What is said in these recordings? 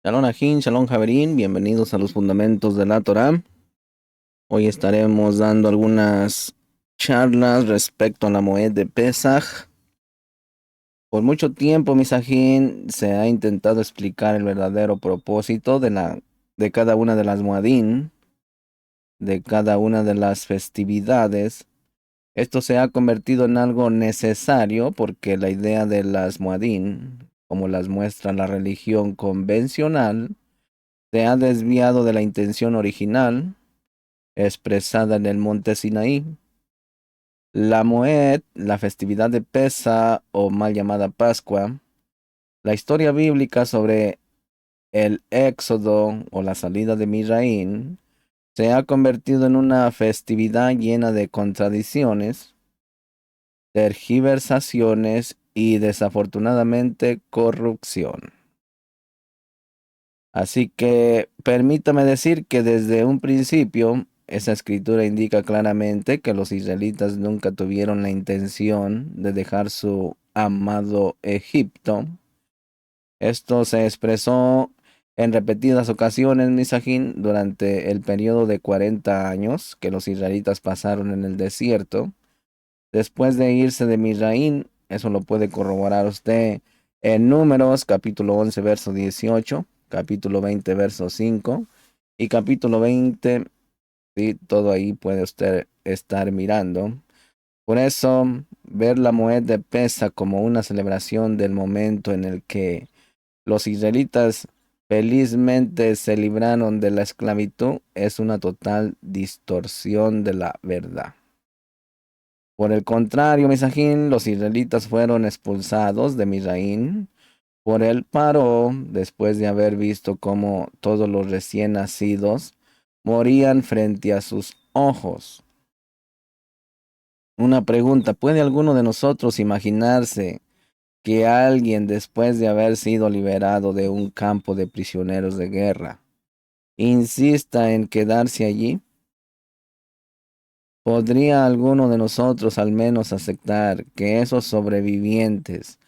Shalom Ajín, Shalom Javerín, bienvenidos a los fundamentos de la Torá. Hoy estaremos dando algunas charlas respecto a la Moed de Pesaj. Por mucho tiempo, Misajín, se ha intentado explicar el verdadero propósito de cada una de las Moadín, de cada una de las festividades. Esto se ha convertido en algo necesario porque la idea de las Moadín, como las muestra la religión convencional, se ha desviado de la intención original expresada en el monte Sinaí. La Moed, la festividad de Pesa o mal llamada Pascua, la historia bíblica sobre el éxodo o la salida de Misraín, se ha convertido en una festividad llena de contradicciones, tergiversaciones y desafortunadamente corrupción. Así que permítame decir que desde un principio esa escritura indica claramente que los israelitas nunca tuvieron la intención de dejar su amado Egipto. Esto se expresó en repetidas ocasiones, Misajín, durante el periodo de 40 años que los israelitas pasaron en el desierto. Después de irse de Misraín, eso lo puede corroborar usted en Números, capítulo 11, verso 18, capítulo 20, verso 5, y capítulo 20, sí, todo ahí puede usted estar mirando. Por eso, ver la Moed de Pesa como una celebración del momento en el que los israelitas felizmente se libraron de la esclavitud es una total distorsión de la verdad. Por el contrario, Misajín, los israelitas fueron expulsados de Misraín por el paro después de haber visto cómo todos los recién nacidos morían frente a sus ojos. Una pregunta, ¿puede alguno de nosotros imaginarse que alguien después de haber sido liberado de un campo de prisioneros de guerra insista en quedarse allí? ¿Podría alguno de nosotros al menos aceptar que esos sobrevivientes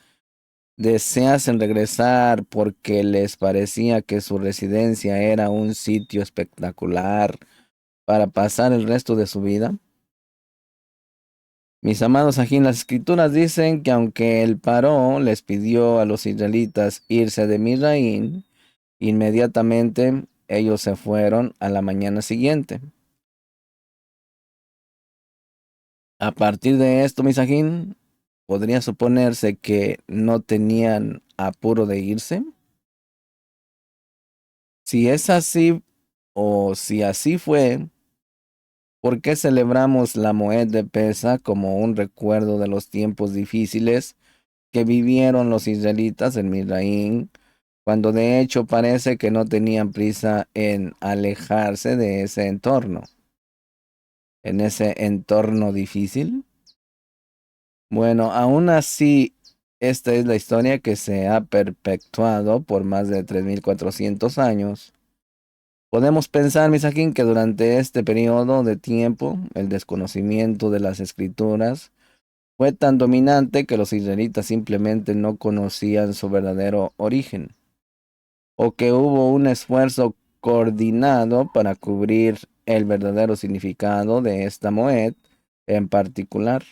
deseasen regresar porque les parecía que su residencia era un sitio espectacular para pasar el resto de su vida? Mis amados, aquí en las escrituras dicen que aunque el Paró les pidió a los israelitas irse de Misraín, inmediatamente ellos se fueron a la mañana siguiente. A partir de esto, Misajín, podría suponerse que no tenían apuro de irse. Si es así, o si así fue, ¿por qué celebramos la Moed de Pesa como un recuerdo de los tiempos difíciles que vivieron los israelitas en Misraín, cuando de hecho parece que no tenían prisa en alejarse de ese entorno, en ese entorno difícil? Bueno, aún así, esta es la historia que se ha perpetuado por más de 3.400 años. Podemos pensar, Misajín, que durante este periodo de tiempo, el desconocimiento de las escrituras fue tan dominante que los israelitas simplemente no conocían su verdadero origen, o que hubo un esfuerzo coordinado para cubrir el verdadero significado de esta moed en particular,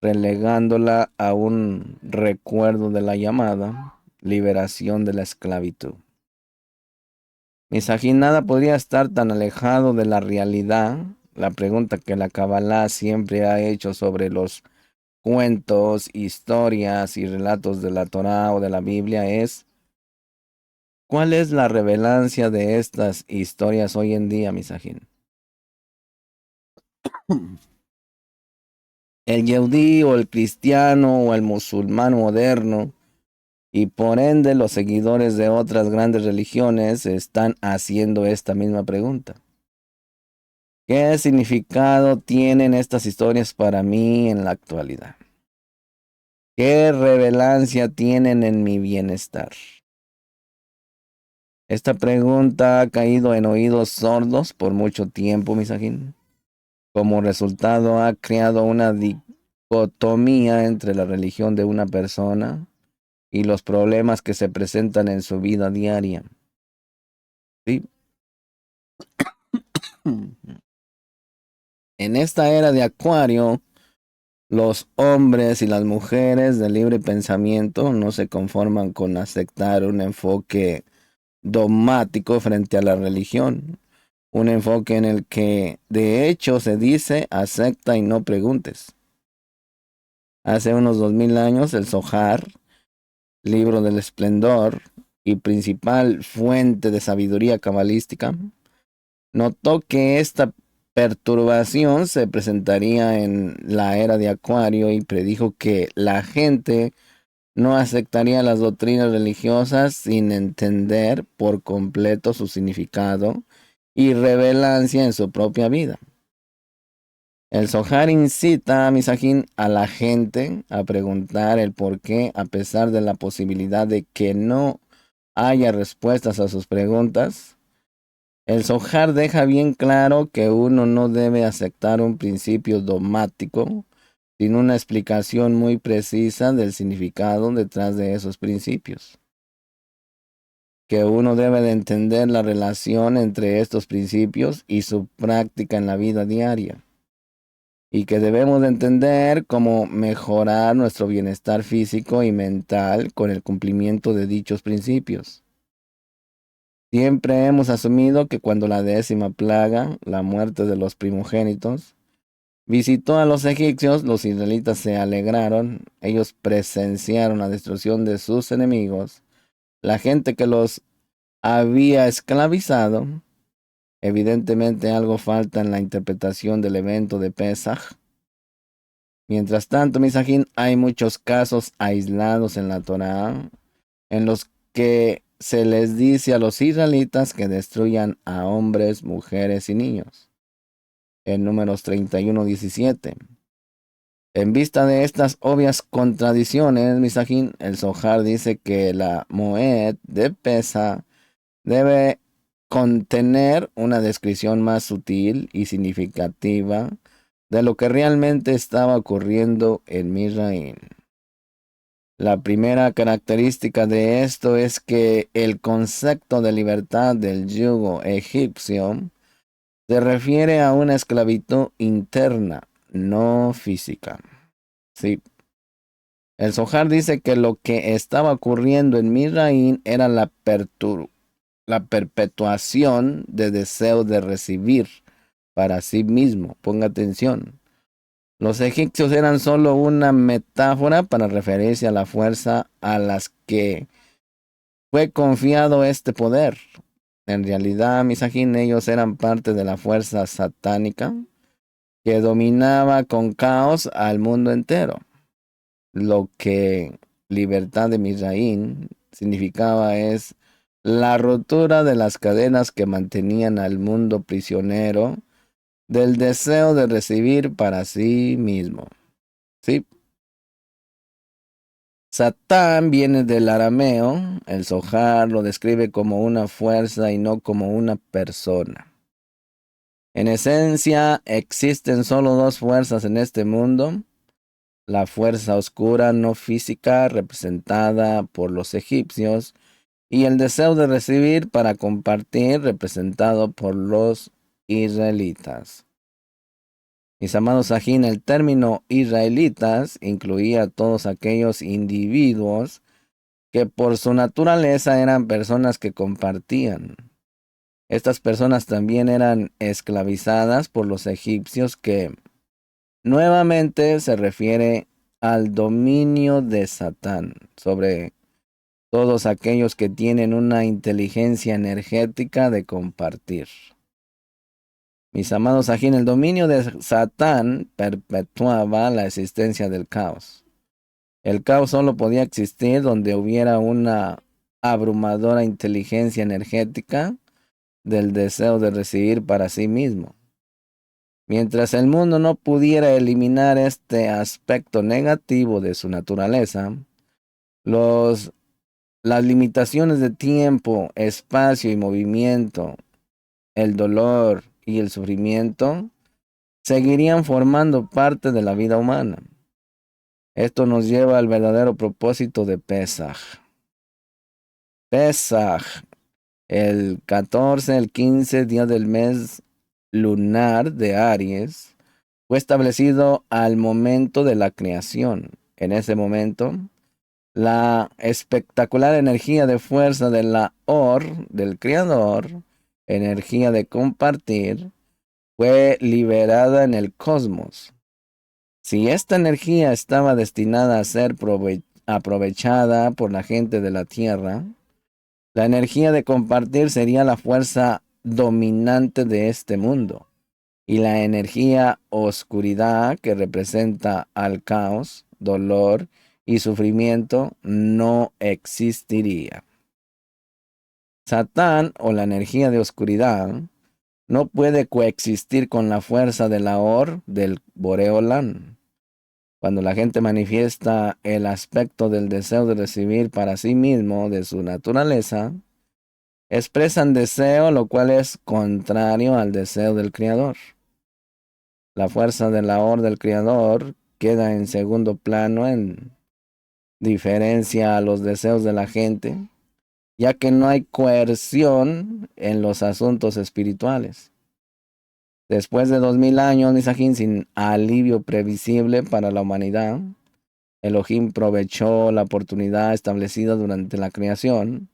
relegándola a un recuerdo de la llamada liberación de la esclavitud. Misajín, nada podría estar tan alejado de la realidad. La pregunta que la Kabbalah siempre ha hecho sobre los cuentos, historias y relatos de la Torá o de la Biblia es: ¿cuál es la relevancia de estas historias hoy en día, Misajín? El yehudí o el cristiano o el musulmán moderno, y por ende los seguidores de otras grandes religiones, están haciendo esta misma pregunta. ¿Qué significado tienen estas historias para mí en la actualidad? ¿Qué relevancia tienen en mi bienestar? Esta pregunta ha caído en oídos sordos por mucho tiempo, Misajín. Como resultado, ha creado una dicotomía entre la religión de una persona y los problemas que se presentan en su vida diaria. ¿Sí? En esta era de Acuario, los hombres y las mujeres de libre pensamiento no se conforman con aceptar un enfoque dogmático frente a la religión, un enfoque en el que de hecho se dice acepta y no preguntes. Hace unos 2000 años el Zohar, libro del esplendor y principal fuente de sabiduría cabalística, notó que esta perturbación se presentaría en la era de Acuario y predijo que la gente no aceptaría las doctrinas religiosas sin entender por completo su significado y revelancia en su propia vida. El Zohar incita a Misajín a la gente a preguntar el por qué, a pesar de la posibilidad de que no haya respuestas a sus preguntas. El Zohar deja bien claro que uno no debe aceptar un principio dogmático sin una explicación muy precisa del significado detrás de esos principios. Que uno debe de entender la relación entre estos principios y su práctica en la vida diaria. Y que debemos de entender cómo mejorar nuestro bienestar físico y mental con el cumplimiento de dichos principios. Siempre hemos asumido que cuando la 10ª plaga, la muerte de los primogénitos, visitó a los egipcios, los israelitas se alegraron, ellos presenciaron la destrucción de sus enemigos, la gente que los había esclavizado. Evidentemente algo falta en la interpretación del evento de Pesaj. Mientras tanto, Misajín, hay muchos casos aislados en la Torá en los que se les dice a los israelitas que destruyan a hombres, mujeres y niños. En Números 31:17. En vista de estas obvias contradicciones, Misajín, el Zohar dice que la Moed de Pesa debe contener una descripción más sutil y significativa de lo que realmente estaba ocurriendo en Misraín. La primera característica de esto es que el concepto de libertad del yugo egipcio se refiere a una esclavitud interna, no física. Sí. El Zohar dice que lo que estaba ocurriendo en Misraín era la perpetuación de deseo de recibir para sí mismo. Ponga atención. Los egipcios eran solo una metáfora para referirse a la fuerza a las que fue confiado este poder. En realidad, Misajín, ellos eran parte de la fuerza satánica que dominaba con caos al mundo entero. Lo que libertad de Misraín significaba es la rotura de las cadenas que mantenían al mundo prisionero del deseo de recibir para sí mismo. ¿Sí? Satán viene del arameo, el Zohar lo describe como una fuerza y no como una persona. En esencia, existen solo dos fuerzas en este mundo: la fuerza oscura no física representada por los egipcios y el deseo de recibir para compartir representado por los israelitas. Mis amados Sajín, el término israelitas incluía a todos aquellos individuos que por su naturaleza eran personas que compartían. Estas personas también eran esclavizadas por los egipcios, que nuevamente se refiere al dominio de Satán sobre todos aquellos que tienen una inteligencia energética de compartir. Mis amados Sajín, el dominio de Satán perpetuaba la existencia del caos. El caos solo podía existir donde hubiera una abrumadora inteligencia energética del deseo de recibir para sí mismo. Mientras el mundo no pudiera eliminar este aspecto negativo de su naturaleza, las limitaciones de tiempo, espacio y movimiento, el dolor y el sufrimiento seguirían formando parte de la vida humana. Esto nos lleva al verdadero propósito de Pesaj. Pesaj, el 14, el 15 día del mes lunar de Aries, fue establecido al momento de la creación. En ese momento, la espectacular energía de fuerza de la Or, del Creador, energía de compartir, fue liberada en el cosmos. Si esta energía estaba destinada a ser aprovechada por la gente de la Tierra, la energía de compartir sería la fuerza dominante de este mundo. Y la energía oscuridad que representa al caos, dolor y sufrimiento no existiría. Satán o la energía de oscuridad no puede coexistir con la fuerza de la Or del Boreolán. Cuando la gente manifiesta el aspecto del deseo de recibir para sí mismo de su naturaleza, expresan deseo, lo cual es contrario al deseo del Creador. La fuerza de la Or del Creador queda en segundo plano en diferencia a los deseos de la gente, ya que no hay coerción en los asuntos espirituales. Después de 2000 años, Misajín, sin alivio previsible para la humanidad, Elohim aprovechó la oportunidad establecida durante la creación.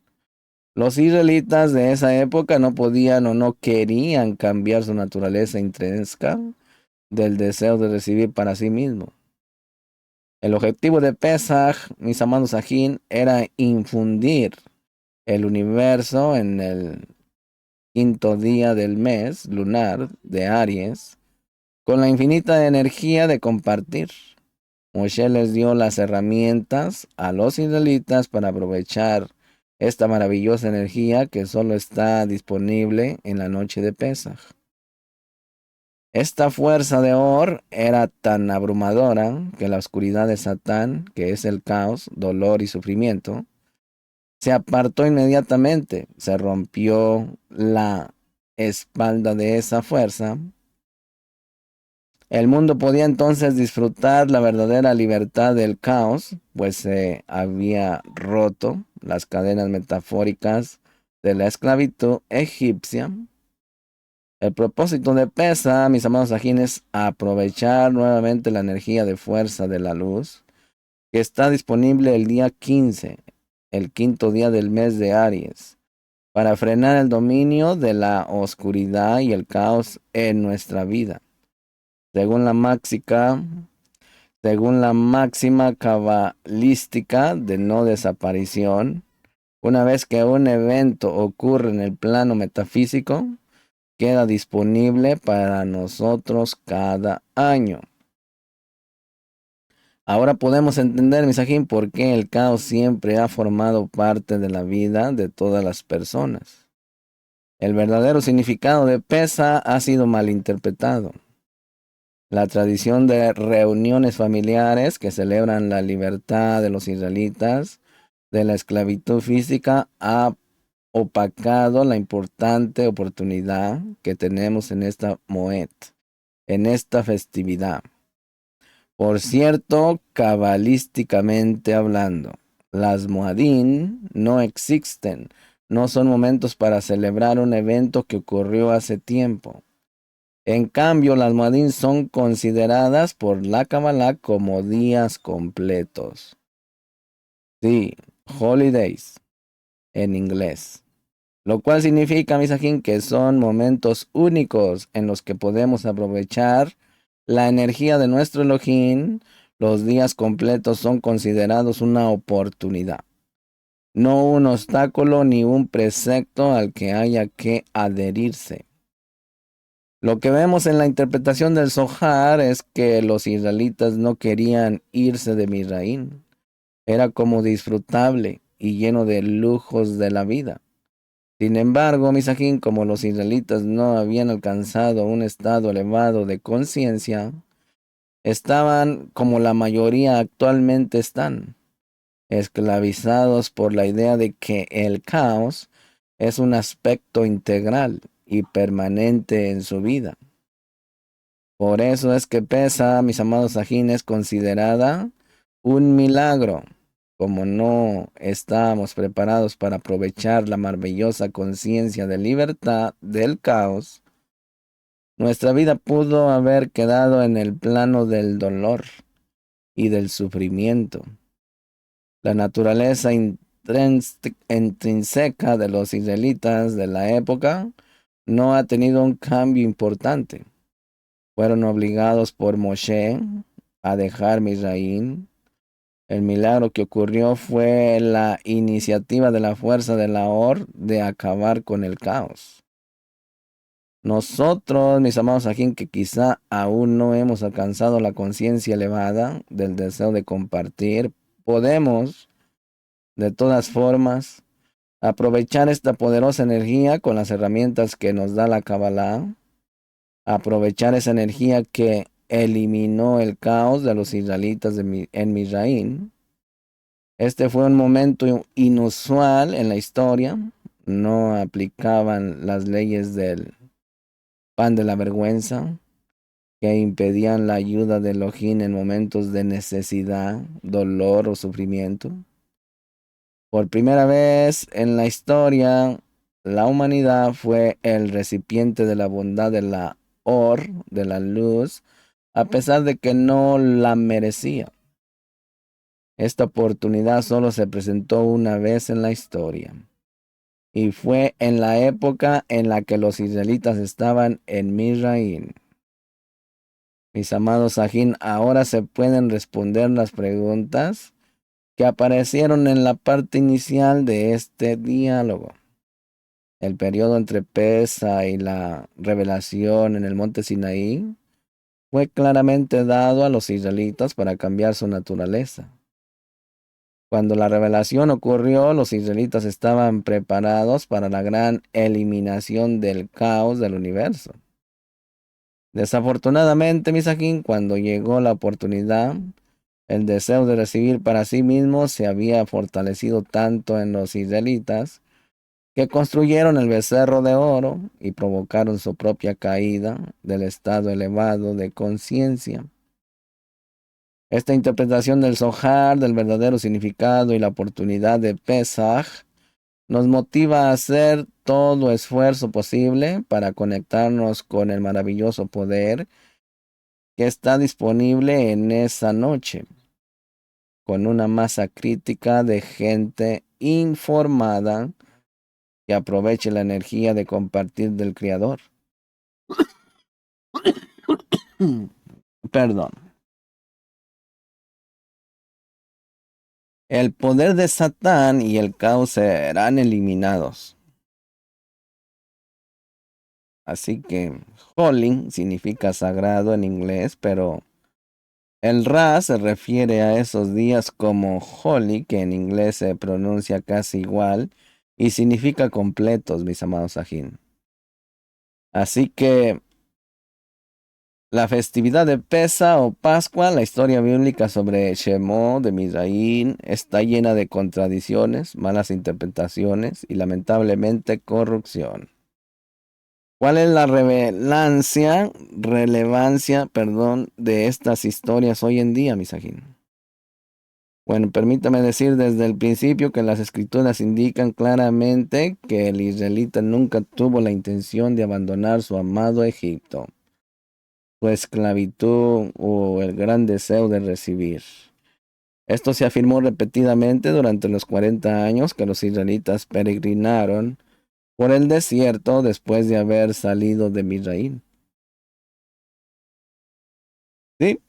Los israelitas de esa época no podían o no querían cambiar su naturaleza intrínseca del deseo de recibir para sí mismo. El objetivo de Pesaj, mis amados Sajín, era infundir el universo en el quinto día del mes lunar de Aries con la infinita energía de compartir. Moshe les dio las herramientas a los israelitas para aprovechar esta maravillosa energía que solo está disponible en la noche de Pesaj. Esta fuerza de Or era tan abrumadora que la oscuridad de Satán, que es el caos, dolor y sufrimiento, se apartó inmediatamente, se rompió la espalda de esa fuerza. El mundo podía entonces disfrutar la verdadera libertad del caos, pues se había roto las cadenas metafóricas de la esclavitud egipcia. El propósito de Pesa, mis amados Sajín, es aprovechar nuevamente la energía de fuerza de la luz que está disponible el día 15, el quinto día del mes de Aries, para frenar el dominio de la oscuridad y el caos en nuestra vida. Según la máxima cabalística de no desaparición, una vez que un evento ocurre en el plano metafísico, queda disponible para nosotros cada año. Ahora podemos entender, Misajín, por qué el caos siempre ha formado parte de la vida de todas las personas. El verdadero significado de Pesa ha sido malinterpretado. La tradición de reuniones familiares que celebran la libertad de los israelitas de la esclavitud física ha opacado la importante oportunidad que tenemos en esta Moed, en esta festividad. Por cierto, cabalísticamente hablando, las Moadín no existen, no son momentos para celebrar un evento que ocurrió hace tiempo. En cambio, las Moadín son consideradas por la Kabbalah como días completos. Sí, holidays en inglés. Lo cual significa, Misajín, que son momentos únicos en los que podemos aprovechar la energía de nuestro Elohim. Los días completos son considerados una oportunidad, no un obstáculo ni un precepto al que haya que adherirse. Lo que vemos en la interpretación del Zohar es que los israelitas no querían irse de Misraín. Era como disfrutable y lleno de lujos de la vida. Sin embargo, Misajín, como los israelitas no habían alcanzado un estado elevado de conciencia, estaban como la mayoría actualmente están, esclavizados por la idea de que el caos es un aspecto integral y permanente en su vida. Por eso es que Pesa, mis amados Sajín, es considerada un milagro. Como no estábamos preparados para aprovechar la maravillosa conciencia de libertad del caos, nuestra vida pudo haber quedado en el plano del dolor y del sufrimiento. La naturaleza intrínseca de los israelitas de la época no ha tenido un cambio importante. Fueron obligados por Moshe a dejar Misraín. El milagro que ocurrió fue la iniciativa de la fuerza de Lahor de acabar con el caos. Nosotros, mis amados aquí, que quizá aún no hemos alcanzado la conciencia elevada del deseo de compartir, podemos, de todas formas, aprovechar esta poderosa energía con las herramientas que nos da la Kabbalah, aprovechar esa energía que eliminó el caos de los israelitas en Misraín. Este fue un momento inusual en la historia. No aplicaban las leyes del pan de la vergüenza que impedían la ayuda de Elohim en momentos de necesidad, dolor o sufrimiento. Por primera vez en la historia, la humanidad fue el recipiente de la bondad de la de la luz, a pesar de que no la merecía. Esta oportunidad solo se presentó una vez en la historia, y fue en la época en la que los israelitas estaban en Misraín. Mis amados Sajín, ahora se pueden responder las preguntas que aparecieron en la parte inicial de este diálogo. El periodo entre Pesa y la revelación en el monte Sinaí fue claramente dado a los israelitas para cambiar su naturaleza. Cuando la revelación ocurrió, los israelitas estaban preparados para la gran eliminación del caos del universo. Desafortunadamente, Misajín, cuando llegó la oportunidad, el deseo de recibir para sí mismos se había fortalecido tanto en los israelitas que construyeron el becerro de oro y provocaron su propia caída del estado elevado de conciencia. Esta interpretación del Zohar, del verdadero significado y la oportunidad de Pesaj, nos motiva a hacer todo esfuerzo posible para conectarnos con el maravilloso poder que está disponible en esa noche, con una masa crítica de gente informada que aproveche la energía de compartir del Creador. Perdón. El poder de Satán y el caos serán eliminados. Así que Holy significa sagrado en inglés, pero el Ra se refiere a esos días como Holy, que en inglés se pronuncia casi igual y significa completos, mis amados Sajín. Así que la festividad de Pesa o Pascua, la historia bíblica sobre Shemó de Misraín, está llena de contradicciones, malas interpretaciones y lamentablemente corrupción. ¿Cuál es la relevancia, de estas historias hoy en día, Misajín? Bueno, permítame decir desde el principio que las escrituras indican claramente que el israelita nunca tuvo la intención de abandonar su amado Egipto, su esclavitud o el gran deseo de recibir. Esto se afirmó repetidamente durante los 40 años que los israelitas peregrinaron por el desierto después de haber salido de Misraín. ¿Sí?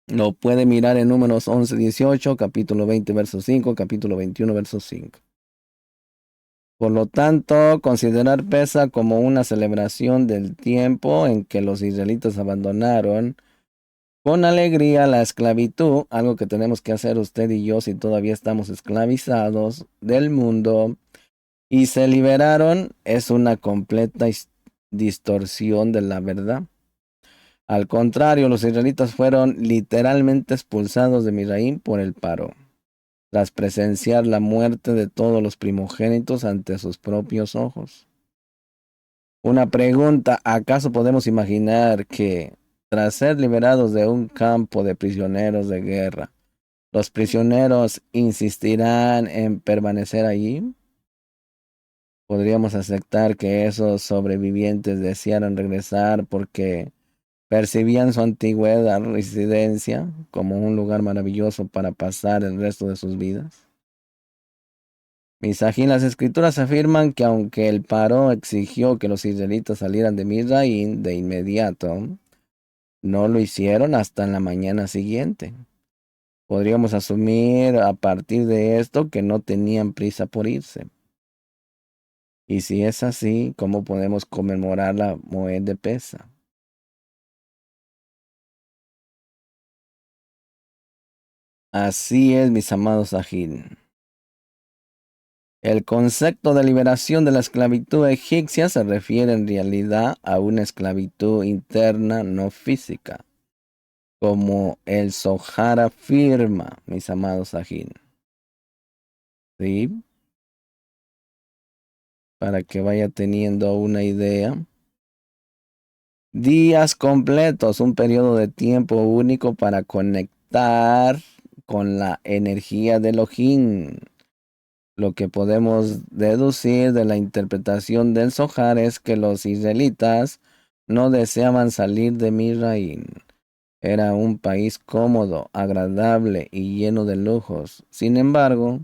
Lo puede mirar en Números 11:18, capítulo 20, verso 5, capítulo 21, verso 5. Por lo tanto, considerar Pesa como una celebración del tiempo en que los israelitas abandonaron con alegría la esclavitud, algo que tenemos que hacer usted y yo si todavía estamos esclavizados del mundo y se liberaron, es una completa distorsión de la verdad. Al contrario, los israelitas fueron literalmente expulsados de Misraín por el paro, tras presenciar la muerte de todos los primogénitos ante sus propios ojos. Una pregunta, ¿acaso podemos imaginar que, tras ser liberados de un campo de prisioneros de guerra, ¿Los prisioneros insistirán en permanecer allí? ¿Podríamos aceptar que esos sobrevivientes desearan regresar porque percibían su antigua residencia como un lugar maravilloso para pasar el resto de sus vidas? Misajín, las escrituras afirman que aunque el paro exigió que los israelitas salieran de Misraín de inmediato, no lo hicieron hasta en la mañana siguiente. Podríamos asumir a partir de esto que no tenían prisa por irse. Y si es así, ¿cómo podemos conmemorar la Moed de Pesa? Así es, mis amados Ajín. El concepto de liberación de la esclavitud egipcia se refiere en realidad a una esclavitud interna no física, como el Zohar afirma, mis amados Ajín. ¿Sí? Para que vaya teniendo una idea. Días completos, un periodo de tiempo único para conectar con la energía de Elohim. Lo que podemos deducir de la interpretación del Zohar es que los israelitas no deseaban salir de Misraín. Era un país cómodo, agradable y lleno de lujos. Sin embargo,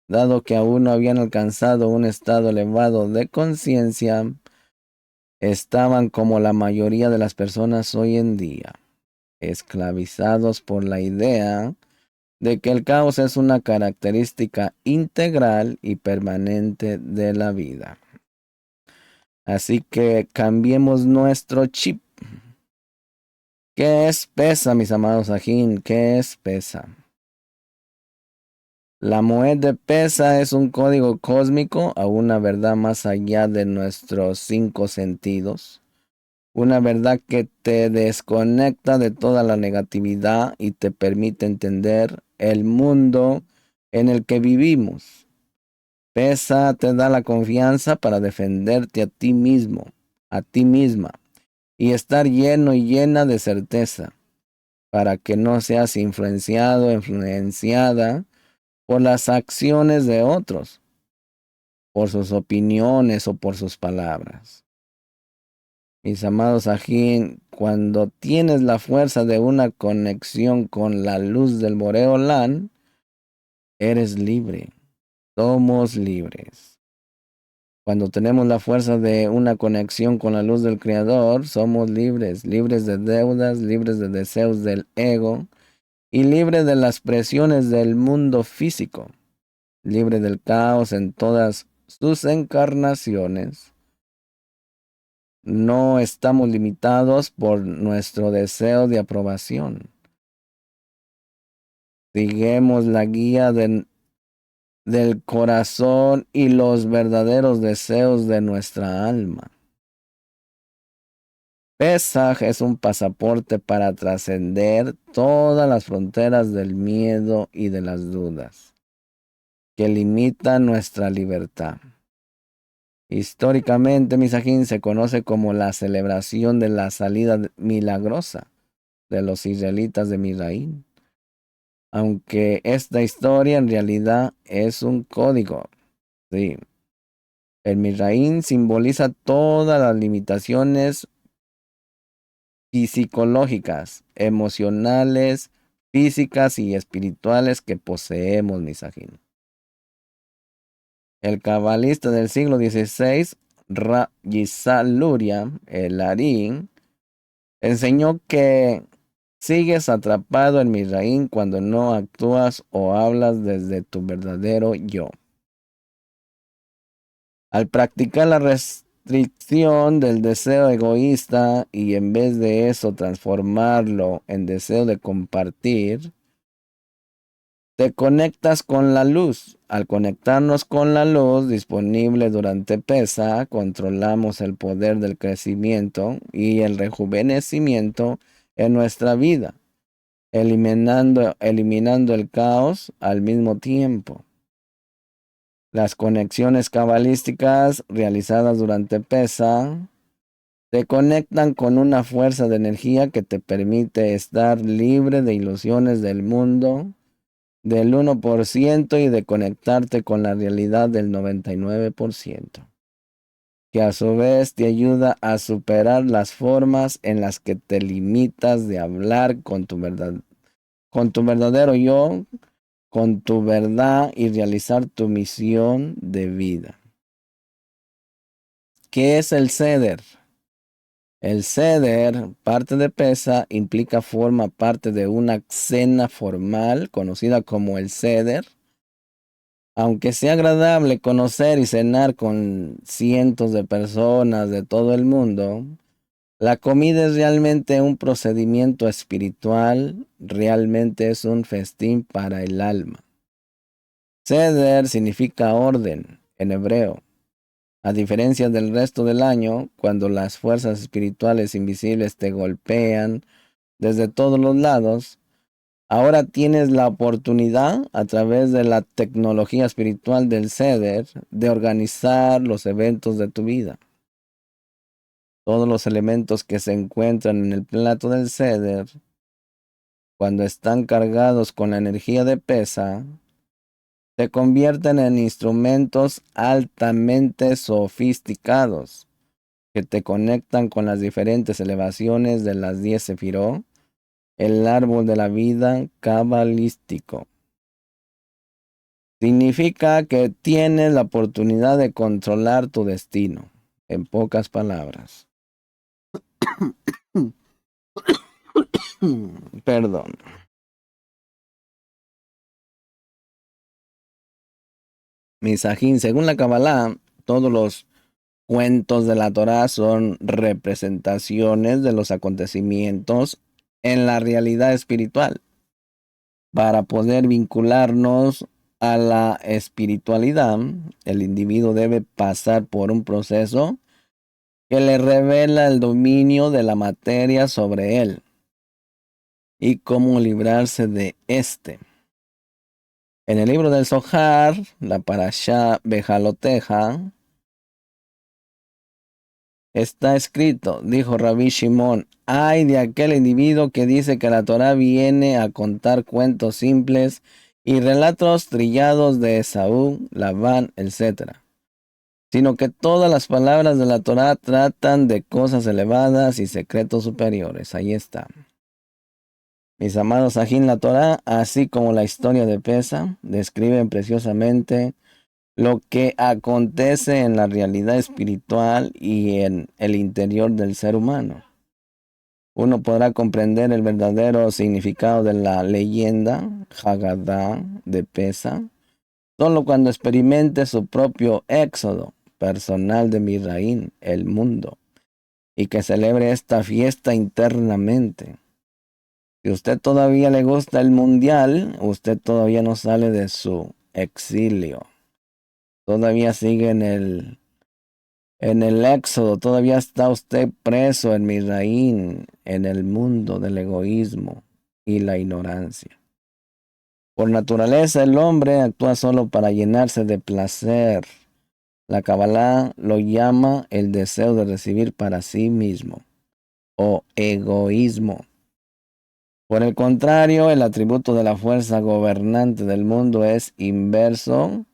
dado que aún no habían alcanzado un estado elevado de conciencia, estaban como la mayoría de las personas hoy en día, esclavizados por la idea de que el caos es una característica integral y permanente de la vida. Así que cambiemos nuestro chip. ¿Qué es pesa, mis amados ajín? ¿Qué es pesa? La Moed de Pesa es un código cósmico a una verdad más allá de nuestros 5 sentidos. Una verdad que te desconecta de toda la negatividad y te permite entender el mundo en el que vivimos. Pesa te da la confianza para defenderte a ti mismo, a ti misma, y estar lleno y llena de certeza, para que no seas influenciado, influenciada por las acciones de otros, por sus opiniones o por sus palabras. Mis amados ajín, cuando tienes la fuerza de una conexión con la luz del Boreolán, eres libre. Somos libres. Cuando tenemos la fuerza de una conexión con la luz del Creador, somos libres, libres de deudas, libres de deseos del ego y libres de las presiones del mundo físico, libre del caos en todas sus encarnaciones. No estamos limitados por nuestro deseo de aprobación. Seguimos la guía del corazón y los verdaderos deseos de nuestra alma. Pesaj es un pasaporte para trascender todas las fronteras del miedo y de las dudas que limitan nuestra libertad. Históricamente, Misajín se conoce como la celebración de la salida milagrosa de los israelitas de Misraín, aunque esta historia en realidad es un código. Sí. El Misraín simboliza todas las limitaciones psicológicas, emocionales, físicas y espirituales que poseemos, Misajín. El cabalista del siglo XVI, Yisal Luria, el Arín, enseñó que sigues atrapado en Misraín cuando no actúas o hablas desde tu verdadero yo. Al practicar la restricción del deseo egoísta y en vez de eso transformarlo en deseo de compartir, te conectas con la luz. Al conectarnos con la luz disponible durante Pesa, controlamos el poder del crecimiento y el rejuvenecimiento en nuestra vida, eliminando el caos al mismo tiempo. Las conexiones cabalísticas realizadas durante Pesa te conectan con una fuerza de energía que te permite estar libre de ilusiones del mundo del 1% y de conectarte con la realidad del 99%, que a su vez te ayuda a superar las formas en las que te limitas de hablar con tu verdadero yo, con tu verdad y realizar tu misión de vida. ¿Qué es el ceder? El ceder, parte de pesa, forma parte de una cena formal conocida como el ceder. Aunque sea agradable conocer y cenar con cientos de personas de todo el mundo, la comida es realmente un procedimiento espiritual, realmente es un festín para el alma. Ceder significa orden en hebreo. A diferencia del resto del año, cuando las fuerzas espirituales invisibles te golpean desde todos los lados, ahora tienes la oportunidad, a través de la tecnología espiritual del Ceder, de organizar los eventos de tu vida. Todos los elementos que se encuentran en el plato del Ceder, cuando están cargados con la energía de pesa, se convierten en instrumentos altamente sofisticados que te conectan con las diferentes elevaciones de las 10 Sefirot, el árbol de la vida cabalístico. Significa que tienes la oportunidad de controlar tu destino, en pocas palabras. Perdón. Misajín, según la Kabbalah, todos los cuentos de la Torá son representaciones de los acontecimientos en la realidad espiritual. Para poder vincularnos a la espiritualidad, el individuo debe pasar por un proceso que le revela el dominio de la materia sobre él y cómo librarse de éste. En el libro del Zohar, la Parashá Bejaloteja, está escrito, dijo Rabí Shimon, ay de aquel individuo que dice que la Torá viene a contar cuentos simples y relatos trillados de Esaú, Labán, etc., sino que todas las palabras de la Torá tratan de cosas elevadas y secretos superiores. Ahí está. Mis amados, Ajín, la Torá, así como la historia de Pesa, describen preciosamente lo que acontece en la realidad espiritual y en el interior del ser humano. Uno podrá comprender el verdadero significado de la leyenda Haggadah de Pesa solo cuando experimente su propio éxodo personal de Misraín, el mundo, y que celebre esta fiesta internamente. Si usted todavía le gusta el mundial, usted todavía no sale de su exilio. Todavía sigue en el éxodo, todavía está usted preso en Misraín, en el mundo del egoísmo y la ignorancia. Por naturaleza, el hombre actúa solo para llenarse de placer. La Kabbalah lo llama el deseo de recibir para sí mismo, o egoísmo. Por el contrario, el atributo de la fuerza gobernante del mundo es inverso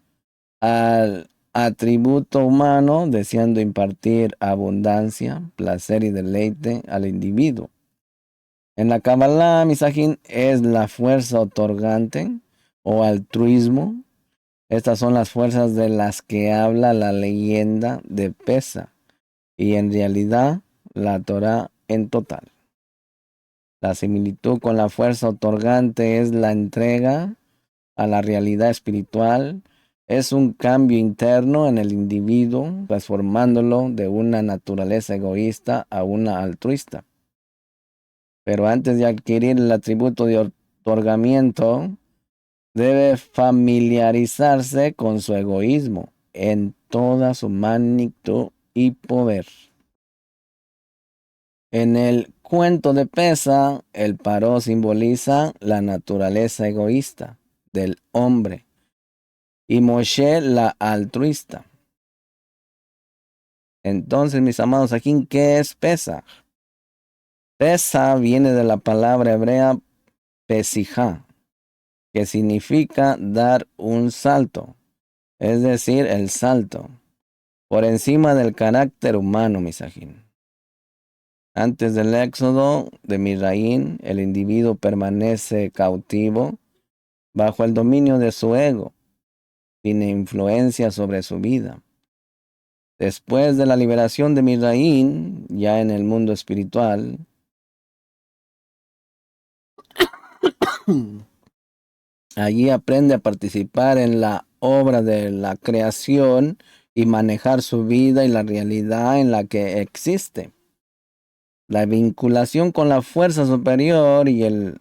al atributo humano, deseando impartir abundancia, placer y deleite al individuo. En la Kabbalah, Misajín es la fuerza otorgante o altruismo. Estas son las fuerzas de las que habla la leyenda de Pesa y en realidad la Torah en total. La similitud con la fuerza otorgante es la entrega a la realidad espiritual, es un cambio interno en el individuo, transformándolo de una naturaleza egoísta a una altruista. Pero antes de adquirir el atributo de otorgamiento, debe familiarizarse con su egoísmo en toda su magnitud y poder. En el cuento de Pesa, el paró simboliza la naturaleza egoísta del hombre y Moshe la altruista. Entonces, mis amados, aquí, ¿qué es Pesa? Pesa viene de la palabra hebrea pesijá, que significa dar un salto, es decir, el salto, por encima del carácter humano, Misajín. Antes del éxodo de Misraín, el individuo permanece cautivo bajo el dominio de su ego, sin influencia sobre su vida. Después de la liberación de Misraín, ya en el mundo espiritual, allí aprende a participar en la obra de la creación y manejar su vida y la realidad en la que existe. La vinculación con la fuerza superior y el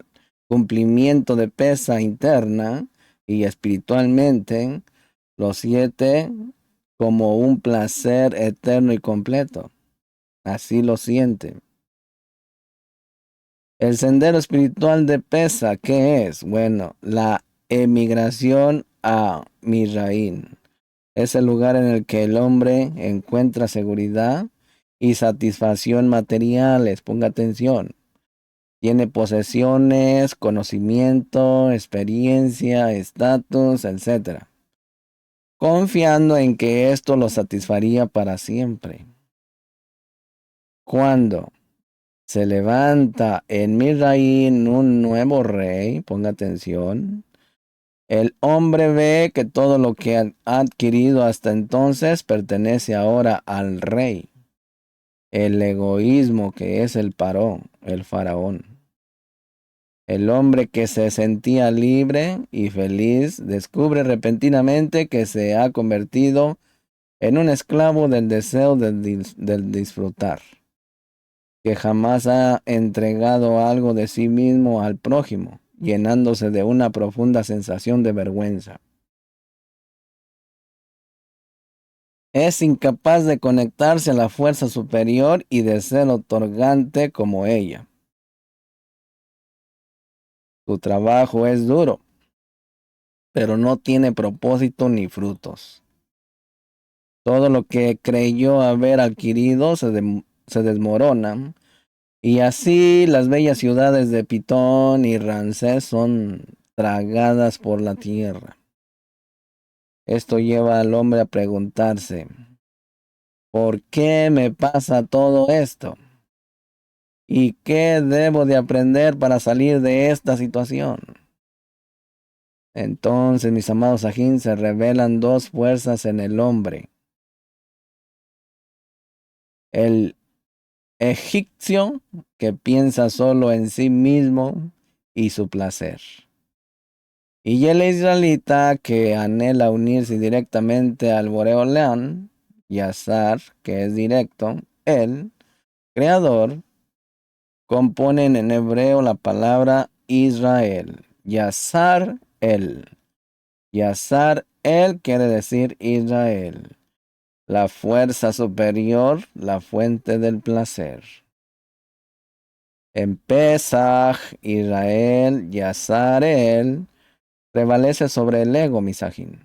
cumplimiento de pesa interna y espiritualmente, los siete como un placer eterno y completo. Así lo siente. El sendero espiritual de Pesa, ¿qué es? Bueno, la emigración a Misraín. Es el lugar en el que el hombre encuentra seguridad y satisfacción materiales. Ponga atención. Tiene posesiones, conocimiento, experiencia, estatus, etc. Confiando en que esto lo satisfaría para siempre. Cuando se levanta en Misraín un nuevo rey, ponga atención, el hombre ve que todo lo que ha adquirido hasta entonces pertenece ahora al rey. El egoísmo que es el el faraón. El hombre que se sentía libre y feliz descubre repentinamente que se ha convertido en un esclavo del deseo del disfrutar, que jamás ha entregado algo de sí mismo al prójimo, llenándose de una profunda sensación de vergüenza. Es incapaz de conectarse a la fuerza superior y de ser otorgante como ella. Su trabajo es duro, pero no tiene propósito ni frutos. Todo lo que creyó haber adquirido se desmorona, y así las bellas ciudades de Pitón y Ramsés son tragadas por la tierra. Esto lleva al hombre a preguntarse, ¿por qué me pasa todo esto? ¿Y qué debo de aprender para salir de esta situación? Entonces, mis amados ajín, se revelan dos fuerzas en el hombre. El egipcio, que piensa solo en sí mismo y su placer. Y el israelita, que anhela unirse directamente al Boreoleán, Yazar, que es directo, el creador, componen en hebreo la palabra Israel. Yazar el. Yazar el quiere decir Israel. La fuerza superior, la fuente del placer. En Pesaj, Israel, Yazarel, prevalece sobre el ego, misajín.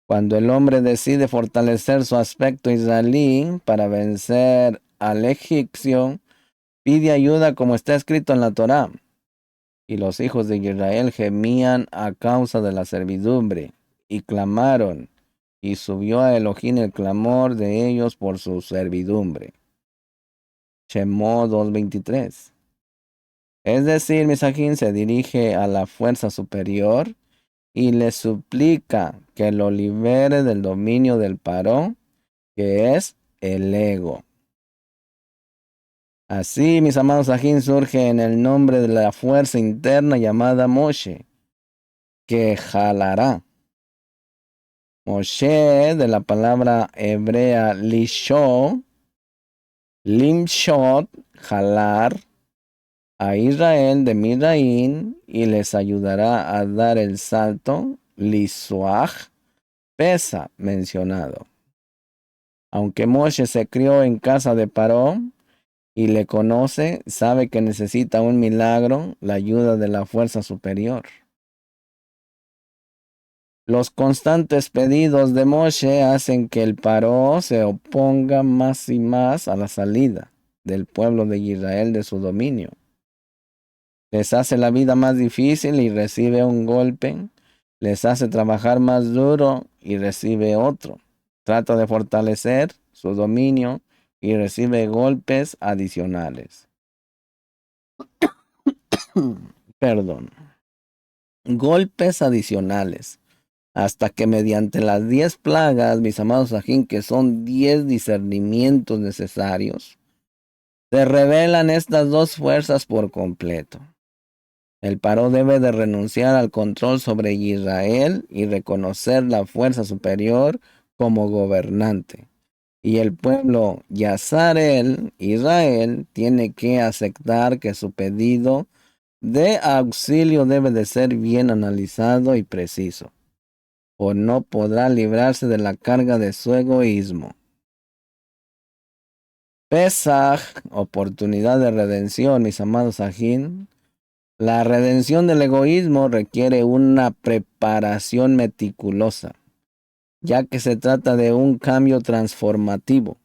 Cuando el hombre decide fortalecer su aspecto israelí para vencer al egipcio, pide ayuda como está escrito en la Torá. Y los hijos de Israel gemían a causa de la servidumbre, y clamaron, y subió a Elohim el clamor de ellos por su servidumbre. Shemó 2:23. Es decir, Misajín se dirige a la fuerza superior y le suplica que lo libere del dominio del paró, que es el ego. Así, mis amados Sajín, surge en el nombre de la fuerza interna llamada Moshe, que jalará. Moshe, de la palabra hebrea lishó, limshot, jalar, a Israel de Midaín y les ayudará a dar el salto, lisuaj, pesa mencionado. Aunque Moshe se crió en casa de Paró y le conoce, sabe que necesita un milagro, la ayuda de la fuerza superior. Los constantes pedidos de Moshe hacen que el Paró se oponga más y más a la salida del pueblo de Israel de su dominio. Les hace la vida más difícil y recibe un golpe. Les hace trabajar más duro y recibe otro. Trata de fortalecer su dominio y recibe golpes adicionales. Perdón. Golpes adicionales. Hasta que mediante las 10 plagas, mis amados ajín, que son 10 discernimientos necesarios, se revelan estas dos fuerzas por completo. El Paró debe de renunciar al control sobre Israel y reconocer la fuerza superior como gobernante. Y el pueblo Yazarel, Israel, tiene que aceptar que su pedido de auxilio debe de ser bien analizado y preciso, o no podrá librarse de la carga de su egoísmo. Pesaj, oportunidad de redención, mis amados ajín. La redención del egoísmo requiere una preparación meticulosa, ya que se trata de un cambio transformativo.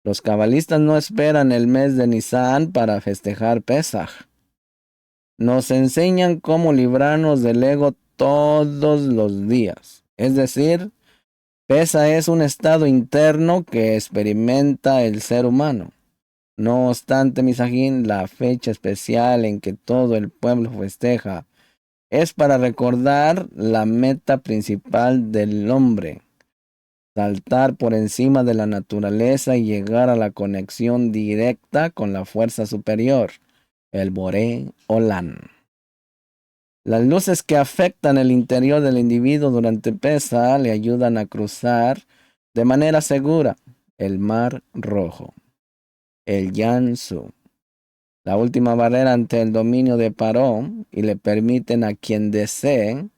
Los cabalistas no esperan el mes de Nisan para festejar Pesaj. Nos enseñan cómo librarnos del ego todos los días. Es decir, Pesaj es un estado interno que experimenta el ser humano. No obstante, misajín, la fecha especial en que todo el pueblo festeja es para recordar la meta principal del hombre, saltar por encima de la naturaleza y llegar a la conexión directa con la fuerza superior, el Boré Olam. Las luces que afectan el interior del individuo durante Pesaj le ayudan a cruzar de manera segura el Mar Rojo, el Yansu, la última barrera ante el dominio de Paró, y le permiten a quien desee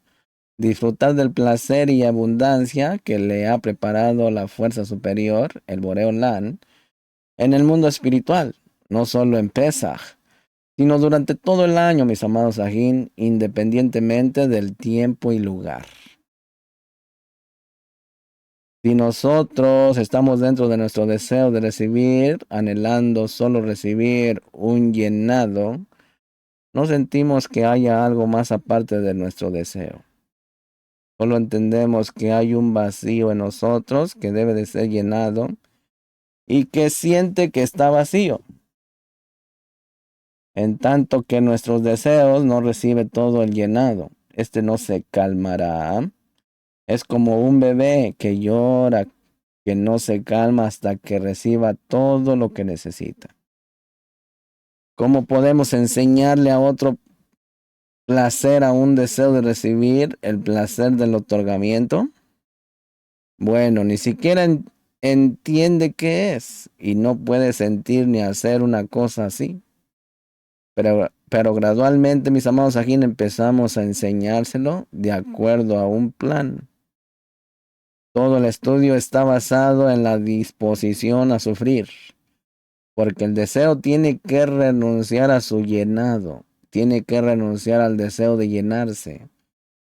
disfrutar del placer y abundancia que le ha preparado la fuerza superior, el Boreolán, en el mundo espiritual, no solo en Pesaj, sino durante todo el año, mis amados ajín, independientemente del tiempo y lugar. Si nosotros estamos dentro de nuestro deseo de recibir, anhelando solo recibir un llenado, no sentimos que haya algo más aparte de nuestro deseo. Solo entendemos que hay un vacío en nosotros que debe de ser llenado y que siente que está vacío. En tanto que nuestros deseos no reciben todo el llenado, este no se calmará. Es como un bebé que llora, que no se calma hasta que reciba todo lo que necesita. ¿Cómo podemos enseñarle a otro placer a un deseo de recibir el placer del otorgamiento? Bueno, ni siquiera entiende qué es y no puede sentir ni hacer una cosa así. Pero gradualmente, mis amados aquí empezamos a enseñárselo de acuerdo a un plan. Todo el estudio está basado en la disposición a sufrir, porque el deseo tiene que renunciar a su llenado, tiene que renunciar al deseo de llenarse,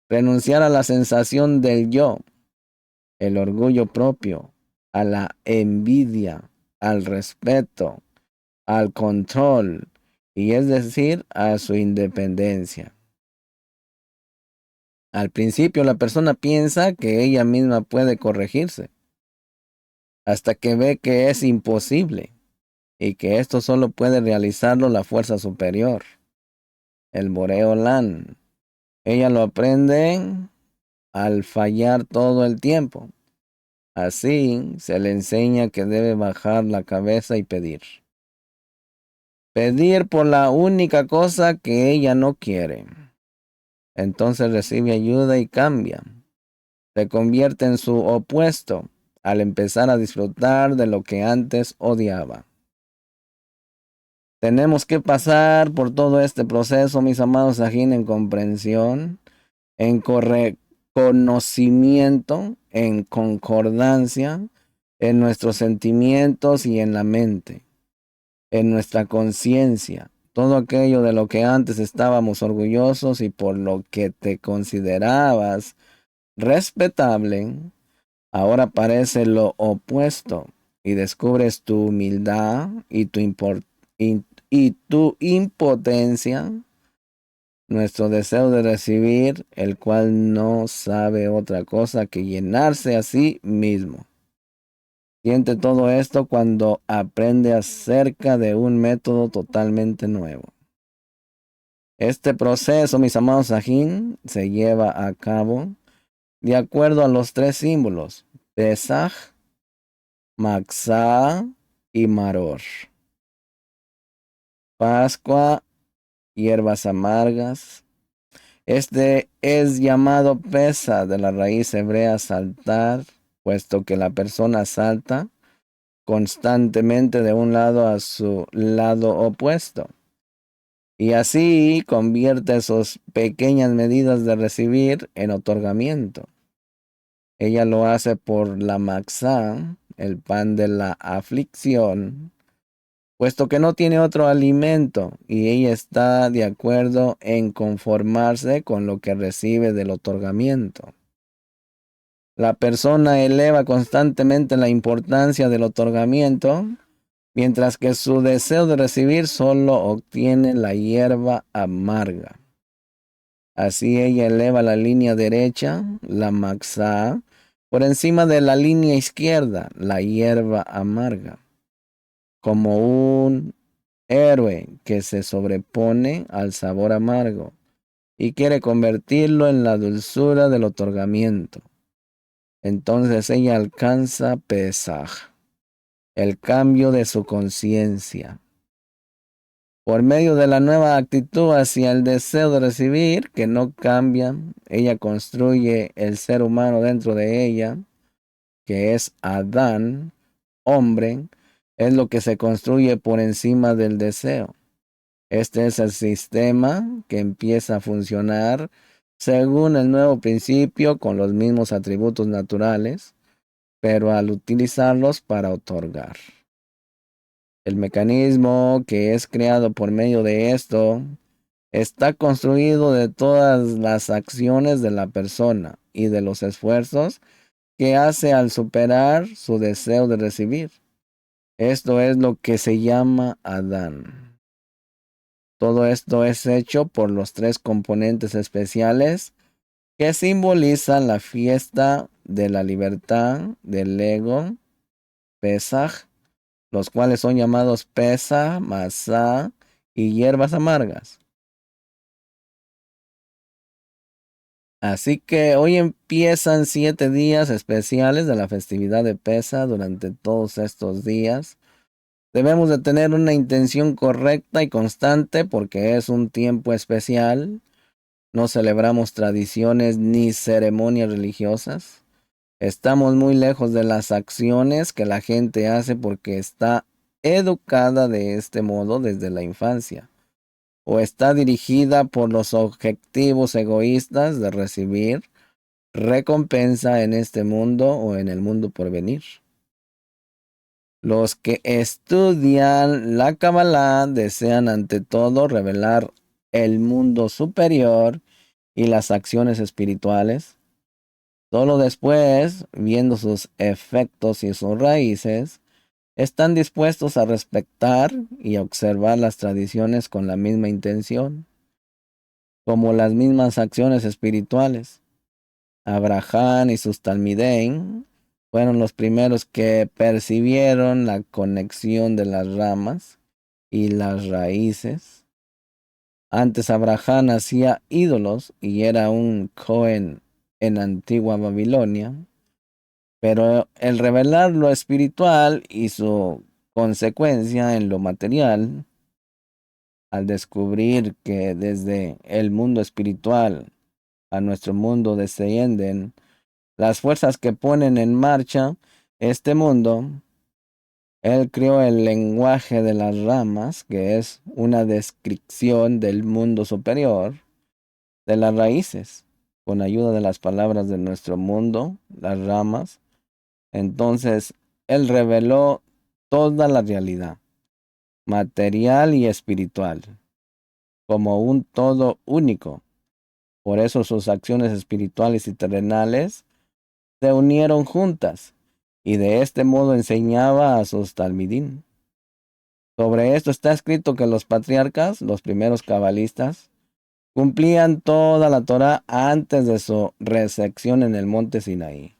renunciar a la sensación del yo, el orgullo propio, a la envidia, al respeto, al control, y es decir, a su independencia. Al principio la persona piensa que ella misma puede corregirse, hasta que ve que es imposible y que esto solo puede realizarlo la fuerza superior, el Boreolán. Ella lo aprende al fallar todo el tiempo. Así se le enseña que debe bajar la cabeza y pedir. Pedir por la única cosa que ella no quiere. Entonces recibe ayuda y cambia. Se convierte en su opuesto al empezar a disfrutar de lo que antes odiaba. Tenemos que pasar por todo este proceso, mis amados ajín, en comprensión, en conocimiento, en concordancia, en nuestros sentimientos y en la mente, en nuestra conciencia. Todo aquello de lo que antes estábamos orgullosos y por lo que te considerabas respetable, ahora parece lo opuesto y descubres tu humildad y tu impotencia nuestro deseo de recibir, el cual no sabe otra cosa que llenarse a sí mismo. Siente todo esto cuando aprende acerca de un método totalmente nuevo. Este proceso, mis amados Sahin, se lleva a cabo de acuerdo a los tres símbolos, Pesaj, Matzah y Maror. Pascua, hierbas amargas. Este es llamado pesa de la raíz hebrea saltar, puesto que la persona salta constantemente de un lado a su lado opuesto. Y así convierte sus pequeñas medidas de recibir en otorgamiento. Ella lo hace por la maxá, el pan de la aflicción, puesto que no tiene otro alimento y ella está de acuerdo en conformarse con lo que recibe del otorgamiento. La persona eleva constantemente la importancia del otorgamiento, mientras que su deseo de recibir solo obtiene la hierba amarga. Así ella eleva la línea derecha, la maxá, por encima de la línea izquierda, la hierba amarga, como un héroe que se sobrepone al sabor amargo y quiere convertirlo en la dulzura del otorgamiento. Entonces ella alcanza Pesaj, el cambio de su conciencia. Por medio de la nueva actitud hacia el deseo de recibir, que no cambia, ella construye el ser humano dentro de ella, que es Adán, hombre, es lo que se construye por encima del deseo. Este es el sistema que empieza a funcionar según el nuevo principio con los mismos atributos naturales, pero al utilizarlos para otorgar. El mecanismo que es creado por medio de esto está construido de todas las acciones de la persona y de los esfuerzos que hace al superar su deseo de recibir. Esto es lo que se llama Adán. Todo esto es hecho por los tres componentes especiales que simbolizan la fiesta de la libertad del ego, Pesaj, los cuales son llamados Pesa, Masá y hierbas amargas. Así que hoy empiezan 7 días especiales de la festividad de Pesa. Durante todos estos días debemos de tener una intención correcta y constante porque es un tiempo especial. No celebramos tradiciones ni ceremonias religiosas. Estamos muy lejos de las acciones que la gente hace porque está educada de este modo desde la infancia, o está dirigida por los objetivos egoístas de recibir recompensa en este mundo o en el mundo por venir. Los que estudian la Kabbalah desean ante todo revelar el mundo superior y las acciones espirituales. Solo después, viendo sus efectos y sus raíces, están dispuestos a respetar y observar las tradiciones con la misma intención, como las mismas acciones espirituales. Abraham y sus Talmidein fueron los primeros que percibieron la conexión de las ramas y las raíces. Antes Abraham hacía ídolos y era un Cohen en antigua Babilonia, pero el revelar lo espiritual y su consecuencia en lo material, al descubrir que desde el mundo espiritual a nuestro mundo descienden las fuerzas que ponen en marcha este mundo, él creó el lenguaje de las ramas, que es una descripción del mundo superior, de las raíces, con ayuda de las palabras de nuestro mundo, las ramas. Entonces, él reveló toda la realidad, material y espiritual, como un todo único. Por eso sus acciones espirituales y terrenales se unieron juntas, y de este modo enseñaba a sus talmidim. Sobre esto está escrito que los patriarcas, los primeros cabalistas, Cumplían toda la Torá antes de su recepción en el monte Sinaí,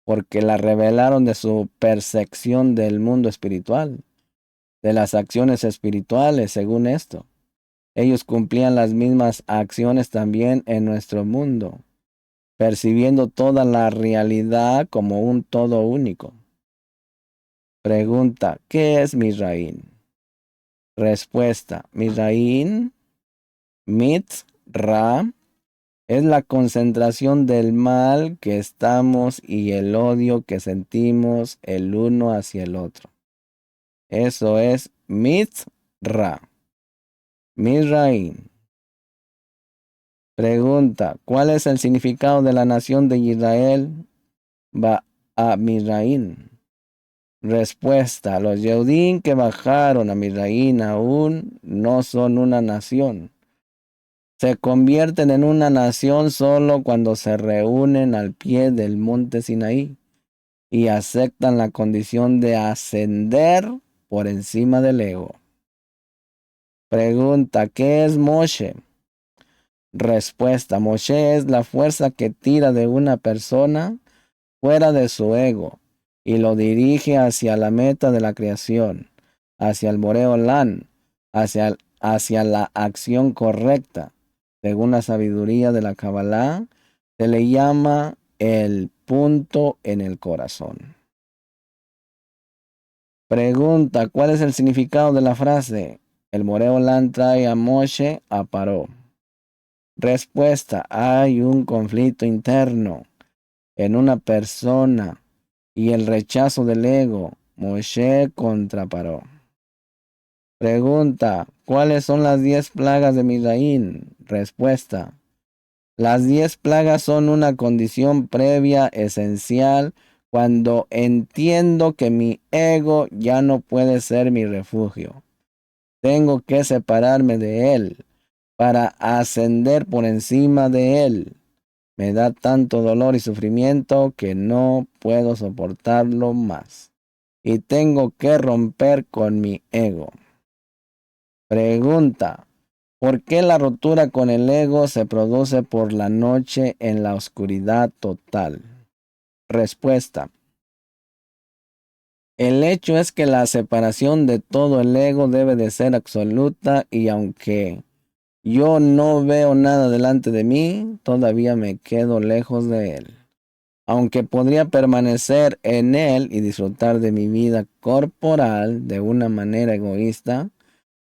porque la revelaron de su percepción del mundo espiritual, de las acciones espirituales, según esto. Ellos cumplían las mismas acciones también en nuestro mundo, percibiendo toda la realidad como un todo único. Pregunta, ¿qué es Misraín? Respuesta, Misraín, Ra, es la concentración del mal que estamos y el odio que sentimos el uno hacia el otro. Eso es Ra, Misraín. Pregunta, ¿cuál es el significado de la nación de Israel? Va a Misraín. Respuesta, los Yehudim que bajaron a Misraín aún no son una nación. Se convierten en una nación solo cuando se reúnen al pie del monte Sinaí y aceptan la condición de ascender por encima del ego. Pregunta, ¿qué es Moshe? Respuesta, Moshe es la fuerza que tira de una persona fuera de su ego y lo dirige hacia la meta de la creación, hacia el Boreolán, hacia la acción correcta. Según la sabiduría de la Kabbalah, se le llama el punto en el corazón. Pregunta, ¿cuál es el significado de la frase? El Boreolán trae a Moshe a Paró. Respuesta, hay un conflicto interno en una persona y el rechazo del ego. Moshe contra Paró. Pregunta, ¿cuáles son las 10 plagas de Misraín? Respuesta, las 10 plagas son una condición previa esencial cuando entiendo que mi ego ya no puede ser mi refugio. Tengo que separarme de él para ascender por encima de él. Me da tanto dolor y sufrimiento que no puedo soportarlo más. Y tengo que romper con mi ego. Pregunta, ¿por qué la rotura con el ego se produce por la noche en la oscuridad total? Respuesta, el hecho es que la separación de todo el ego debe de ser absoluta y aunque yo no veo nada delante de mí, todavía me quedo lejos de él. Aunque podría permanecer en él y disfrutar de mi vida corporal de una manera egoísta,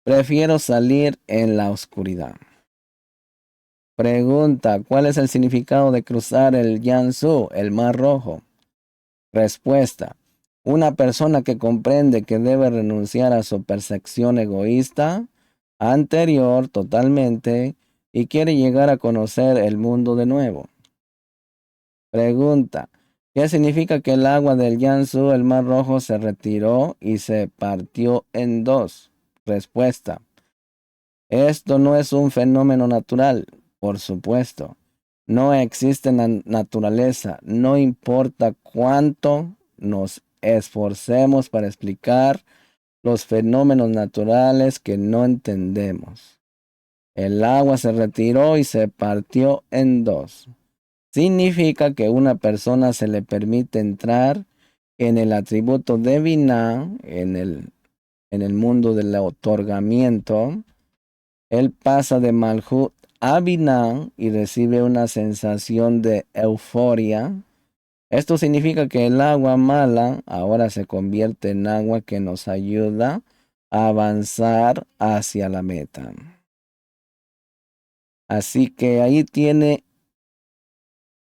prefiero salir en la oscuridad. Pregunta, ¿cuál es el significado de cruzar el Yansu, el Mar Rojo? Respuesta, una persona que comprende que debe renunciar a su percepción egoísta anterior totalmente y quiere llegar a conocer el mundo de nuevo. Pregunta, ¿qué significa que el agua del Yansu, el Mar Rojo, se retiró y se partió en dos? Respuesta, esto no es un fenómeno natural, por supuesto. No existe naturaleza, no importa cuánto nos esforcemos para explicar los fenómenos naturales que no entendemos. El agua se retiró y se partió en dos. Significa que una persona se le permite entrar en el atributo de Binah, en el mundo del otorgamiento. Él pasa de Malhut a Binah y recibe una sensación de euforia. Esto significa que el agua mala ahora se convierte en agua que nos ayuda a avanzar hacia la meta. Así que ahí tiene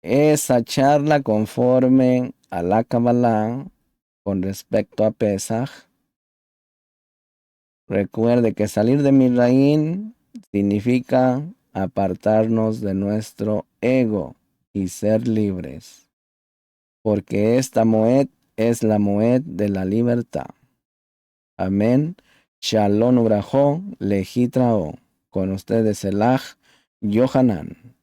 esa charla conforme a la Kabbalah con respecto a Pesaj. Recuerde que salir de Misraín significa apartarnos de nuestro ego y ser libres, porque esta Moed es la Moed de la libertad. Amén. Shalom Ubrajó, Lejitrao. Con ustedes el Yohanan.